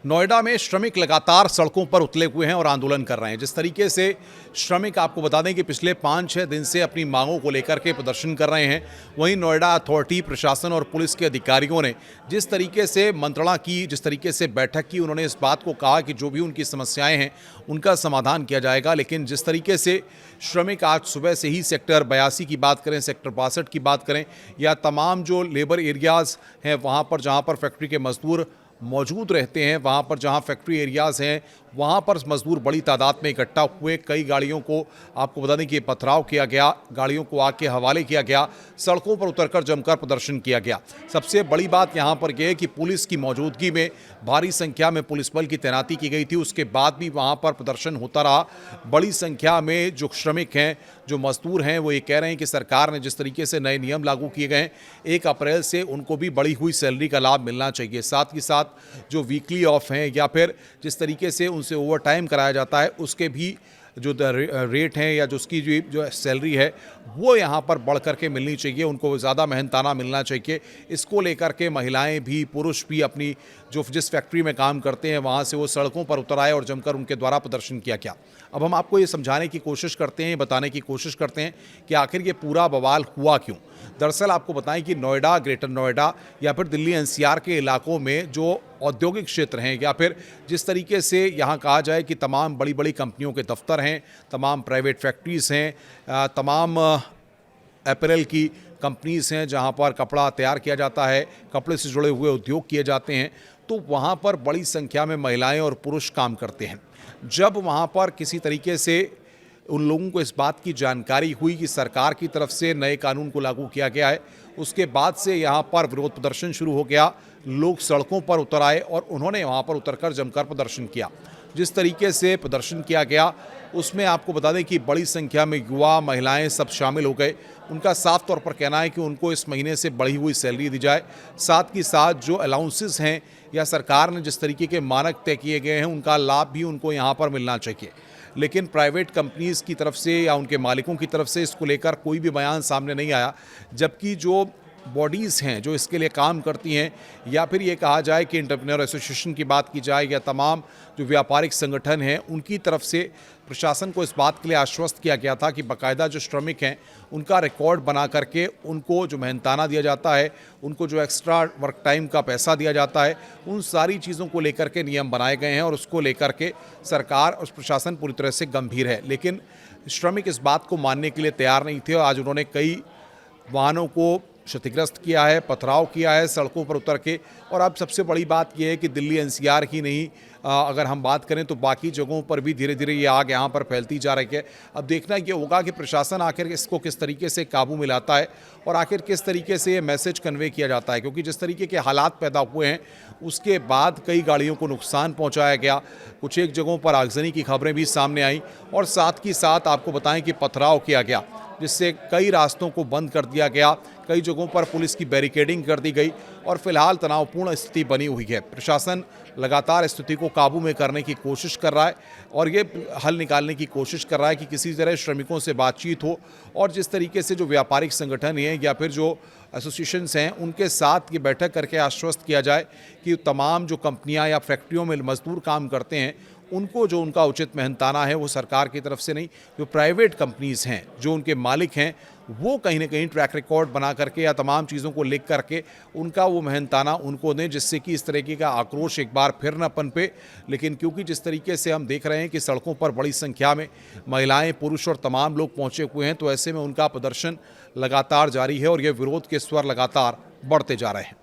नोएडा में श्रमिक लगातार सड़कों पर उतरे हुए हैं और आंदोलन कर रहे हैं। जिस तरीके से श्रमिक, आपको बता दें कि पिछले 5-6 दिन से अपनी मांगों को लेकर के प्रदर्शन कर रहे हैं। वहीं नोएडा अथॉरिटी, प्रशासन और पुलिस के अधिकारियों ने जिस तरीके से मंत्रणा की, जिस तरीके से बैठक की, उन्होंने इस बात को कहा कि जो भी उनकी समस्याएं हैं उनका समाधान किया जाएगा। लेकिन जिस तरीके से श्रमिक आज सुबह से ही सेक्टर 82 की बात करें, सेक्टर 62 की बात करें, या तमाम जो लेबर एरियाज़ हैं वहाँ पर, जहाँ पर फैक्ट्री के मजदूर मौजूद रहते हैं, वहाँ पर जहाँ फैक्ट्री एरियाज़ हैं वहाँ पर मजदूर बड़ी तादाद में इकट्ठा हुए। कई गाड़ियों को, आपको बता दें कि पथराव किया गया, गाड़ियों को आग के हवाले किया गया, सड़कों पर उतरकर जमकर प्रदर्शन किया गया। सबसे बड़ी बात यहाँ पर यह है कि पुलिस की मौजूदगी में भारी संख्या में पुलिस बल की तैनाती की गई थी। उसके बाद भी वहाँ पर प्रदर्शन होता रहा। बड़ी संख्या में जो श्रमिक हैं, जो मजदूर हैं, वो ये कह रहे हैं कि सरकार ने जिस तरीके से नए नियम लागू किए गए हैं, 1 अप्रैल से उनको भी बढ़ी हुई सैलरी का लाभ मिलना चाहिए। साथ ही साथ जो वीकली ऑफ हैं या फिर जिस तरीके से उनसे ओवर टाइम कराया जाता है, उसके भी जो रेट हैं या जो उसकी जो सैलरी है वो यहाँ पर बढ़ करके मिलनी चाहिए, उनको ज़्यादा मेहनताना मिलना चाहिए। इसको लेकर के महिलाएं भी, पुरुष भी अपनी जिस फैक्ट्री में काम करते हैं वहाँ से वो सड़कों पर उतर आए और जमकर उनके द्वारा प्रदर्शन किया गया। अब हम आपको ये समझाने की कोशिश करते हैं, बताने की कोशिश करते हैं कि आखिर ये पूरा बवाल हुआ क्यों। दरअसल आपको बताएं कि नोएडा, ग्रेटर नोएडा या फिर दिल्ली एनसीआर के इलाकों में जो औद्योगिक क्षेत्र हैं, या फिर जिस तरीके से यहाँ कहा जाए कि तमाम बड़ी बड़ी कंपनियों के दफ्तर हैं, तमाम प्राइवेट फैक्ट्रीज़ हैं, तमाम अपैरल की कंपनीज़ हैं जहाँ पर कपड़ा तैयार किया जाता है, कपड़े से जुड़े हुए उद्योग किए जाते हैं, तो वहाँ पर बड़ी संख्या में महिलाएं और पुरुष काम करते हैं। जब वहाँ पर किसी तरीके से उन लोगों को इस बात की जानकारी हुई कि सरकार की तरफ से नए कानून को लागू किया गया है, उसके बाद से यहाँ पर विरोध प्रदर्शन शुरू हो गया। लोग सड़कों पर उतर आए और उन्होंने वहाँ पर उतरकर जमकर प्रदर्शन किया। जिस तरीके से प्रदर्शन किया गया उसमें आपको बता दें कि बड़ी संख्या में युवा, महिलाएं सब शामिल हो गए। उनका साफ तौर पर कहना है कि उनको इस महीने से बढ़ी हुई सैलरी दी जाए, साथ ही साथ जो अलाउंसेस हैं या सरकार ने जिस तरीके के मानक तय किए गए हैं उनका लाभ भी उनको यहाँ पर मिलना चाहिए। लेकिन प्राइवेट कंपनीज़ की तरफ से या उनके मालिकों की तरफ से इसको लेकर कोई भी बयान सामने नहीं आया, जबकि जो बॉडीज़ हैं जो इसके लिए काम करती हैं, या फिर ये कहा जाए कि एंटरप्रेन्योर एसोसिएशन की बात की जाए या तमाम जो व्यापारिक संगठन हैं, उनकी तरफ से प्रशासन को इस बात के लिए आश्वस्त किया गया था कि बाकायदा जो श्रमिक हैं उनका रिकॉर्ड बना करके उनको जो मेहनताना दिया जाता है, उनको जो एक्स्ट्रा वर्क टाइम का पैसा दिया जाता है, उन सारी चीज़ों को लेकर के नियम बनाए गए हैं और उसको लेकर के सरकार और प्रशासन पूरी तरह से गंभीर है। लेकिन श्रमिक इस बात को मानने के लिए तैयार नहीं थे और आज उन्होंने कई वाहनों को क्षतिग्रस्त किया है, पथराव किया है सड़कों पर उतर के। और अब सबसे बड़ी बात यह है कि दिल्ली एनसीआर की नहीं, अगर हम बात करें तो बाकी जगहों पर भी धीरे धीरे ये आग यहाँ पर फैलती जा रही है। अब देखना ये होगा कि प्रशासन आखिर इसको किस तरीके से काबू में लाता है और आखिर किस तरीके से ये मैसेज कन्वे किया जाता है, क्योंकि जिस तरीके के हालात पैदा हुए हैं उसके बाद कई गाड़ियों को नुकसान पहुँचाया गया, कुछ एक जगहों पर आगजनी की खबरें भी सामने आई और साथ ही साथ आपको बताएं कि पथराव किया गया, जिससे कई रास्तों को बंद कर दिया गया, कई जगहों पर पुलिस की बैरिकेडिंग कर दी गई और फिलहाल तनावपूर्ण स्थिति बनी हुई है। प्रशासन लगातार स्थिति को काबू में करने की कोशिश कर रहा है और ये हल निकालने की कोशिश कर रहा है कि किसी तरह श्रमिकों से बातचीत हो और जिस तरीके से जो व्यापारिक संगठन हैं या फिर जो एसोसिएशंस हैं उनके साथ ये बैठक करके आश्वस्त किया जाए कि तमाम जो कंपनियां या फैक्ट्रियों में मजदूर काम करते हैं उनको जो उनका उचित मेहनताना है वो सरकार की तरफ से नहीं, जो प्राइवेट कंपनीज़ हैं, जो उनके मालिक हैं, वो कहीं ना कहीं ट्रैक रिकॉर्ड बना करके या तमाम चीज़ों को लिख करके उनका वो मेहनताना उनको दें, जिससे कि इस तरीके का आक्रोश एक बार फिर न पनपे। लेकिन क्योंकि जिस तरीके से हम देख रहे हैं कि सड़कों पर बड़ी संख्या में महिलाएं, पुरुष और तमाम लोग पहुँचे हुए हैं, तो ऐसे में उनका प्रदर्शन लगातार जारी है और ये विरोध के स्वर लगातार बढ़ते जा रहे हैं।